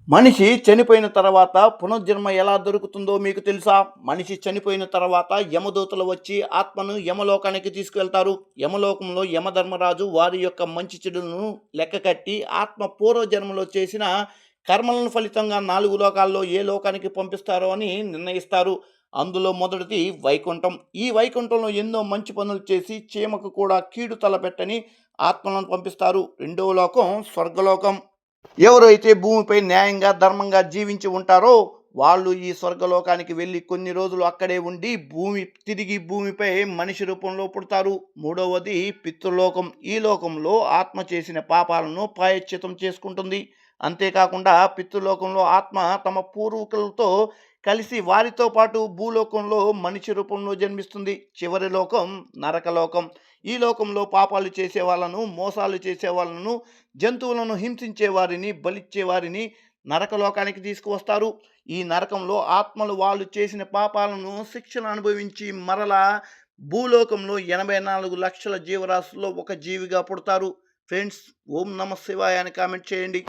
మనిషి చనిపోయిన తర్వాత పునర్జన్మ ఎలా దొరుకుతుందో మీకు తెలుసా? మనిషి చనిపోయిన తర్వాత యమదూతలు వచ్చి ఆత్మను యమలోకానికి తీసుకువెళ్తారు. యమలోకంలో యమధర్మరాజు వారి యొక్క మంచి చెడులను లెక్క కట్టి ఆత్మ పూర్వజన్మలో చేసిన కర్మలను ఫలితంగా 4 లోకాల్లో ఏ లోకానికి పంపిస్తారో అని నిర్ణయిస్తారు. అందులో మొదటిది వైకుంఠం. ఈ వైకుంఠంలో ఎన్నో మంచి పనులు చేసి చీమకు కూడా కీడు తలపెట్టని ఆత్మలను పంపిస్తారు. రెండవ లోకం స్వర్గలోకం. ఎవరైతే భూమిపై న్యాయంగా ధర్మంగా జీవించి ఉంటారో వాళ్ళు ఈ స్వర్గలోకానికి వెళ్ళి కొన్ని రోజులు అక్కడే ఉండి తిరిగి భూమిపై మనిషి రూపంలో పుడతారు. మూడవది పితృలోకం. ఈ లోకంలో ఆత్మ చేసిన పాపాలను ప్రాయశ్చితం చేసుకుంటుంది. అంతేకాకుండా పితృలోకంలో ఆత్మ తమ పూర్వీకులతో కలిసి వారితో పాటు భూలోకంలో మనిషి రూపంలో జన్మిస్తుంది. చివరి లోకం నరకలోకం. ఈ లోకంలో పాపాలు చేసే వాళ్ళను, మోసాలు చేసే వాళ్ళను, జంతువులను హింసించే వారిని, బలిచ్చే వారిని నరకలోకానికి తీసుకువస్తారు. ఈ నరకంలో ఆత్మలు వాళ్ళు చేసిన పాపాలను శిక్షను అనుభవించి మరలా భూలోకంలో 84 లక్షల జీవరాశుల్లో ఒక జీవిగా పుడతారు. ఫ్రెండ్స్, ఓం నమ శివాయ అని కామెంట్ చేయండి.